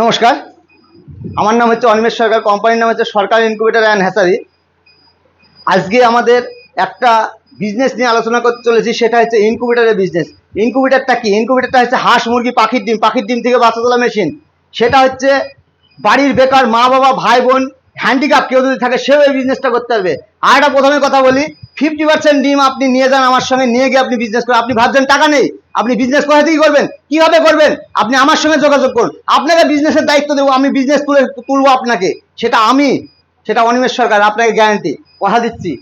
নমস্কার, আমার নাম হচ্ছে অনিমেষ সরকার, কোম্পানির নাম হচ্ছে সরকার ইনকিউবেটর অ্যান্ড হ্যাচারি। আজকে আমাদের একটা বিজনেস নিয়ে আলোচনা করতে চলেছি, সেটা হচ্ছে ইনকিউবেটরের বিজনেস। ইনকিউবেটরটা কি? ইনকিউবেটরটা হচ্ছে হাঁস মুরগি পাখির ডিম থেকে বাচ্চা তোলা মেশিন। সেটা হচ্ছে বাড়ির বেকার মা বাবা ভাই বোন হ্যান্ডিক্যাপ কেউ যদি থাকে সেও এই বিজনেসটা করতে পারবে। আর একটা প্রথমে কথা বলি, 50% ডিম আপনি নিয়ে যান আমার সঙ্গে, নিয়ে গিয়ে আপনি বিজনেস করেন। আপনি ভাবছেন টাকা নেই, আপনি বিজনেস কোথা থেকে করবেন, কিভাবে করবেন? আপনি আমার সঙ্গে যোগাযোগ করুন, আপনাকে বিজনেসের দায়িত্ব দেবো, আমি বিজনেস তুলবো আপনাকে। সেটা অনিমেষ সরকার, আপনাকে গ্যারান্টি কথা দিচ্ছি,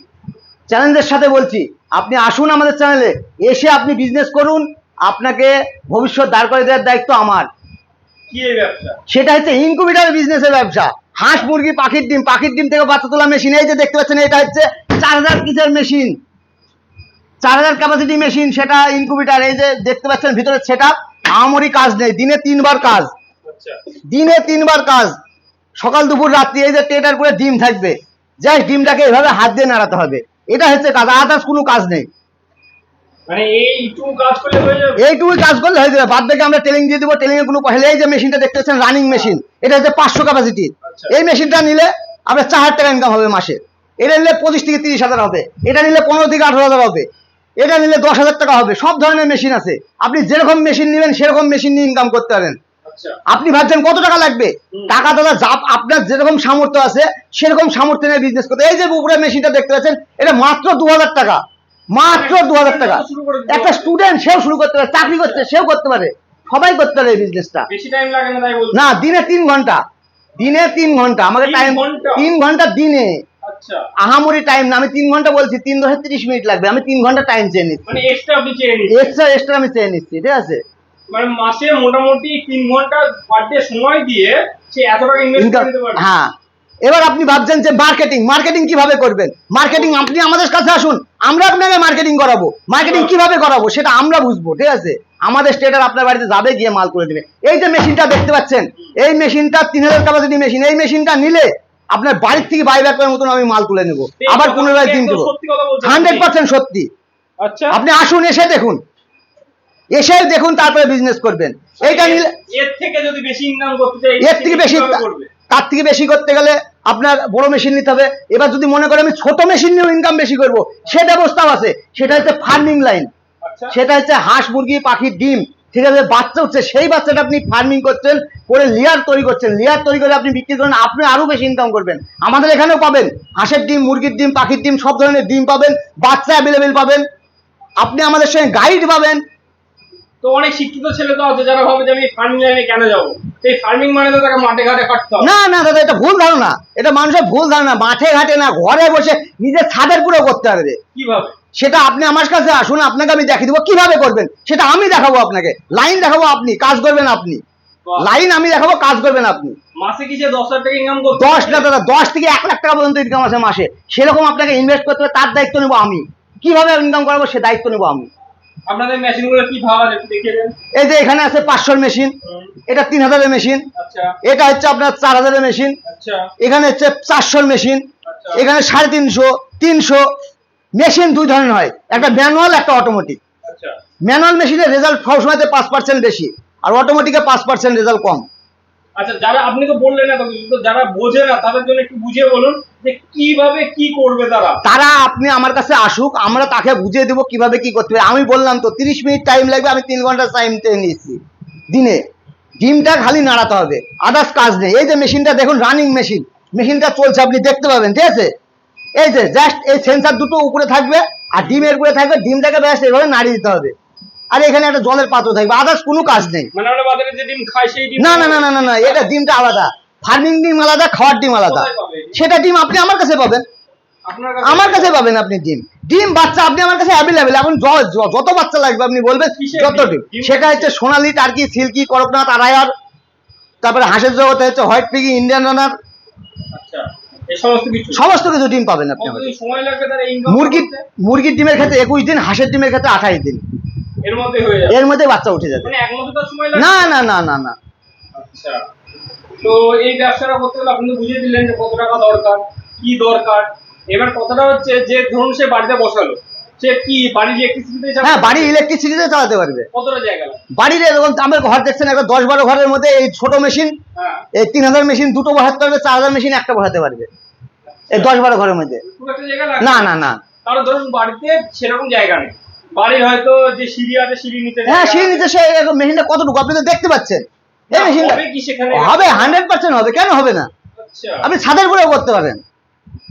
চ্যালেঞ্জের সাথে বলছি। আপনি আসুন আমাদের চ্যানেলে, এসে আপনি বিজনেস করুন, আপনাকে ভবিষ্যৎ দাঁড় করে দেওয়ার দায়িত্ব আমার। সেটা হচ্ছে ইনকিউবেটর বিজনেসের ব্যবসা। হাঁস মুরগি পাখির ডিম থেকে বাচ্চা তোলা মেশিন। এই যে দেখতে পাচ্ছেন, এটা হচ্ছে 4000 পিসের মেশিন, 4000 ক্যাপাসিটি মেশিন। সেটা ইনকিউবেটর। এই যে দেখতে পাচ্ছেন ভিতরে সেটা আমারই কাজ নেই, দিনে 3 বার কাজ, দিনে 3 বার কাজ, সকাল দুপুর রাত্রি। এই যে টেটার করে ডিম থাকবে, জাস্ট ডিমটাকে এভাবে হাত দিয়ে নাড়াতে হবে, এটা হচ্ছে কাজ, আদার্স কোনো কাজ নেই। মানে এইটুকু কাজ করলে হয়ে যাবে, বাদ বাকি আমরা ট্রেনিং দিয়ে দেবো, ট্রেনিং এর কোনো পয়সা। এই যে মেশিনটা দেখতে পাচ্ছেন রানিং মেশিন, এটা হচ্ছে 500 ক্যাপাসিটি। এই মেশিনটা নিলে আপনার 4000 টাকা ইনকাম হবে মাসে। এটা নিলে 25 থেকে 30 হাজার হবে, এটা নিলে 15 থেকে 18 হাজার হবে, এটা নিলে 10 হাজার টাকা হবে। সব ধরনের মেশিন আছে, আপনি যেরকম মেশিন নেবেন সেরকম মেশিন নিয়ে ইনকাম করতে পারেন। আপনি ভাবছেন কত টাকা লাগবে? টাকা দাদা আপনার যেরকম সামর্থ্য আছে সেরকম সামর্থ্য নিয়ে বিজনেস করতে। এই যে উপরে মেশিনটা দেখতে পাচ্ছেন, এটা মাত্র 2000 টাকা, মাত্র 2000 টাকা। একটা স্টুডেন্ট সেও শুরু করতে পারে, চাকরি করছে সেও করতে পারে, সবাই করতে পারে এই বিজনেসটা। বেশি টাইম লাগে না তাই বলছেন? না, দিনে 3 ঘন্টা, দিনে 3 ঘন্টা আমাকে টাইম। 3 ঘন্টা দিনে, আচ্ছা আহামরি টাইম না। আমি 3 ঘন্টা বলছি, 3 × 30 মিনিট লাগবে, আমি 3 ঘন্টা টাইম চেয়ে নিচ্ছি, মানে এক্সট্রা আপনি চেয়ে নিচ্ছেন? এক্সট্রা আমি চেয়ে নিচ্ছি, ঠিক আছে? মানে মাসে মোটামুটি 3 ঘন্টা পার ডে সময় দিয়ে সে এত টাকা ইনভেস্ট করে নিতে পারবে। হ্যাঁ, এবার আপনি ভাবছেন যে মার্কেটিং কিভাবে করবেন? মার্কেটিং আপনি আমাদের কাছে আসুন, আমরা আপনাকে মার্কেটিং করাবো। মার্কেটিং কিভাবে করাবো সেটা আমরা বুঝবো, ঠিক আছে? আমাদের স্টেটার আপনার বাড়িতে যাবে, গিয়ে মাল করে দেবে। এই যে মেশিনটা দেখতে পাচ্ছেন, এই মেশিনটা 3000 ক্যাপাসিটি মেশিন। এই মেশিনটা নিলে আপনার বাড়ির থেকে বাইব্যাক করার মতন আমি মাল তুলে নেবো, আবার পুনরায় দিন দেবো। 100% সত্যি। আচ্ছা, আপনি আসুন, এসে দেখুন, তারপরে বিজনেস করবেন। এইটা নিলে এর থেকে যদি বেশি ইনকাম করতে চাই, এর থেকে বেশি, তার থেকে বেশি করতে গেলে আপনার বড় মেশিন নিতে হবে। এবার যদি মনে করেন আমি ছোট মেশিন নিয়েও ইনকাম বেশি করব, সে ব্যবস্থাও আছে। সেটা হচ্ছে ফার্মিং লাইন, সেটা হচ্ছে হাঁস মুরগি পাখির ডিম, ঠিক আছে? বাচ্চা হচ্ছে, সেই বাচ্চাটা আপনি ফার্মিং করছেন, করে লেয়ার তৈরি করছেন, লেয়ার তৈরি করে আপনি বিক্রি করেন, আপনি আরো বেশি ইনকাম করবেন। আমাদের এখানেও পাবেন হাঁসের ডিম, মুরগির ডিম, পাখির ডিম, সব ধরনের ডিম পাবেন, বাচ্চা অ্যাভেলেবেল পাবেন, আপনি আমাদের সঙ্গে গাইড পাবেন। তো অনেক শিক্ষিত ছেলে তো আছে যারা ভাবে যে আমি ফার্মিং লাইনে কেন যাবো, এই ফার্মিং মানে তো তাকে মাঠে ঘাটে খাটতে হবে। না না দাদা, এটা ভুল ধারণা, এটা মানুষের ভুল ধারণা। মাঠে ঘাটে না, ঘরে বসে নিজের ছাদের পুরো করতে পারবে। কিভাবে? সেটা আপনি আমার কাছে আসুন, আপনাকে আমি দেখিয়ে দেবো কিভাবে করবেন। সেটা আমি দেখাবো আপনাকে, লাইন দেখাবো, আপনি কাজ করবেন। আপনি লাইন আমি দেখাবো, কাজ করবেন আপনি। মাসে কি সে 10,000 টাকা ইনকাম করতে? 10 না দাদা, 10 থেকে 1 লাখ টাকা পর্যন্ত ইনকাম আছে মাসে। সেরকম আপনাকে ইনভেস্ট করতে হবে, তার দায়িত্ব নেবো আমি। কিভাবে ইনকাম করাবো সে দায়িত্ব নেবো আমি। আপনাদের মেশিনগুলো কি ভাগ আছে একটু দেখিয়ে দেন। এই যে এখানে আছে 500 মেশিন, এটা 3000 মেশিন, আচ্ছা এটা হচ্ছে আপনার 4000 মেশিন, আচ্ছা এখানে হচ্ছে 400 মেশিন, আচ্ছা এখানে 350, 300 মেশিন। 2 ধরনের হয়, একটা ম্যানুয়াল, একটা অটোমেটিক। আচ্ছা ম্যানুয়াল মেশিনের রেজাল্ট সবসময় 5% বেশি, আর অটোমেটিকে 5% রেজাল্ট কম। আচ্ছা, যারা আপনি তো বললেন না, তো যারা বোঝে না তাদের জন্য একটু বুঝিয়ে বলুন যে কিভাবে কি করবে তারা। আপনি আমার কাছে আসুক, আমরা তাকে বুঝিয়ে দেবো কিভাবে কি করতে হবে। আমি বললাম তো 30 মিনিট টাইম লাগবে, আমি 3 ঘন্টা টাইম নিয়েছি দিনে। ডিমটা খালি নাড়াতে হবে, আদার্স কাজ নেই। এই যে মেশিনটা দেখুন, রানিং মেশিন, মেশিনটা চলছে, আপনি দেখতে পাবেন, ঠিক আছে? এই যে জাস্ট এই সেন্সার দুটো উপরে থাকবে আর ডিমের উপরে থাকবে, ডিমটাকে ব্যাস এইভাবে নাড়িয়ে দিতে হবে। আর এখানে একটা জলের পাত্র থাকবে, আদার্স কোনো কাজ নেই। মানে আমরা বাজারে যে ডিম খাই সেই ডিম? না না না না না, এটা ডিমটা আলাদা, ফার্মিং ডিম আলাদা, খাওয়ার ডিম আলাদা। সেটা ডিম আপনি আমার কাছে পাবেন, আমার কাছে পাবেন আপনি ডিম বাচ্চা আপনি আমার কাছে অ্যাভেলেবেল। এখন যত বাচ্চা লাগবে আপনি বলবেন, যত ডিম। সেটা হচ্ছে সোনালি, টার্কি, সিল্কি, করকনাথ, আড়াইয়ার, তারপরে হাঁসের জগতে হচ্ছে হোয়াইট পিগি, ইন্ডিয়ান রানার, সমস্ত কিছু ডিম পাবেন আপনি। মুরগির ডিমের ক্ষেত্রে 21 দিন, হাঁসের ডিমের ক্ষেত্রে 28 দিন, এর মধ্যে বাচ্চা উঠে যাবে। না না না না না। আচ্ছা, তো এই ব্যবসাটা করতে গেলে আপনি বুঝিয়ে দিলেন যে কত টাকা দরকার, কি দরকার। এবার কথাটা হচ্ছে যে ধরুন সে বাড়িতে বসালো, সে কি বাড়ির ইলেকট্রিসিটি হ্যাঁ, বাড়ির ইলেকট্রিসিটিতে চালাতে পারবে। কতটা জায়গা লাগে? বাড়ির এরকম আমার ঘর দেখছেন, একটা 10-12 ঘরের মধ্যে এই ছোট মেশিন, হ্যাঁ, এই 3000 মেশিন দুটো বসাতে পারবে, 4000 মেশিন একটা বসাতে পারবে এই 10-12 ঘরের মধ্যে। খুব একটা জায়গা লাগে না না না, কারণ ধরুন বাড়িতে সেরকম জায়গা নেই, বাড়ির হয়তো যে সিঁড়ি আছে সিঁড়ি নিচে হ্যাঁ, জায়গা সেই আছে। নিচে সে মেশিনটা কতটুকু আপনি তো দেখতে পাচ্ছেন। এই না, মেশিনটা হবে কি সেখানে? হবে, 100% হবে, কেন হবে না? আচ্ছা, আপনি ছাদের উপরেও করতে পারেন,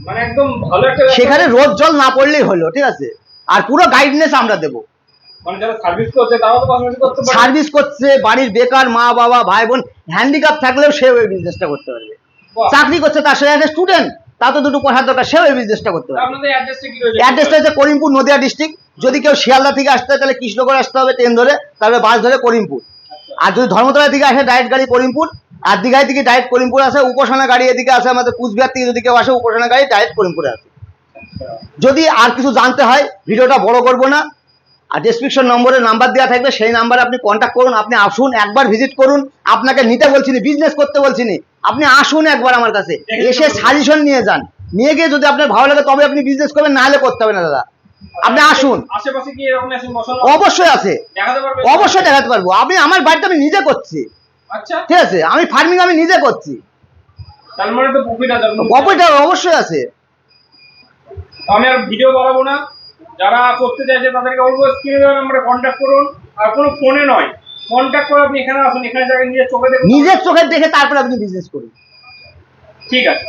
মানে একদম ভালো একটা সেখানে রোদ জল না পড়লেই হলো, ঠিক আছে? আর পুরো গাইডনেস আমরা দেবো। মানে যারা সার্ভিস করছে তারাও তো পাশাপাশি করতে পারে। সার্ভিস করছে, বাড়ির বেকার মা বাবা ভাই বোন হ্যান্ডিক্যাপ থাকলেও সেও এই বিজনেসটা করতে পারবে। বাহ। চাকরি করছে, তার সাথে একটা স্টুডেন্ট, তা তো দুটো পয়সার দরকার, সেও এই বিজনেসটা করতে পারবে। আপনাদের অ্যাড্রেসটা কি রয়েছে? অ্যাড্রেসটা হচ্ছে করিমপুর, নদিয়া ডিস্ট্রিক্ট। যদি কেউ শিয়ালদা থেকে আসতে হয় তাহলে কৃষ্ণগড় আসতে হবে ট্রেন ধরে, তাহলে বাস ধরে করিমপুর। আচ্ছা, আর যদি ধর্মতলা থেকে আসে ডাইরেক্ট গাড়ি করিমপুর, আর দীঘায় থেকে ডাইরেক্ট করিমপুর আসে। উপাসনা গাড়ি এদিকে আসে, আমাদের কুচবিহার থেকে যদি কেউ আসে উপাসনা গাড়ি ডাইরেক্ট করিমপুরে আসে। আচ্ছা। যদি আর কিছু জানতে হয়, ভিডিওটা বড় করবো না, আর ডেসক্রিপশন নম্বরে নাম্বার দেওয়া থাকবে, সেই নাম্বারে আপনি কন্ট্যাক্ট করুন। আপনি আসুন, একবার ভিজিট করুন। আপনাকে নিতে বলছি না, বিজনেস করতে বলছি না, আপনি আসুন একবার আমার কাছে, এসে সাজেশন নিয়ে যান। নিয়ে গিয়ে যদি আপনার ভালো লাগে তবে আপনি বিজনেস করবেন, না হলে করতে হবে না দাদা। আপনি আসুন, আশেপাশে কি এরকম মেশিন বসানো অবশ্যই আছে, দেখাতে পারবে? অবশ্যই দেখাতে পারবো। আমি আমার বাড়িতে আমি নিজে করছি, আচ্ছা, ঠিক আছে? আমি ফার্মিং আমি নিজে করছি, তার মানে তো প্রফিট আছে। প্রফিট অবশ্যই আছে। আমি আর ভিডিও বাড়াবো না, যারা করতে চাইছে তাদেরকে বলবো স্ক্রিনে দেওয়া নম্বরে কন্ট্যাক্ট করুন। আর কোনো ফোনে নয়, কন্ট্যাক্ট করে আপনি এখানে আসুন, এখানে জায়গায় নিজের চোখে দেখুন। নিজের চোখে দেখে তারপরে আপনি বিজনেস করুন। ঠিক আছে।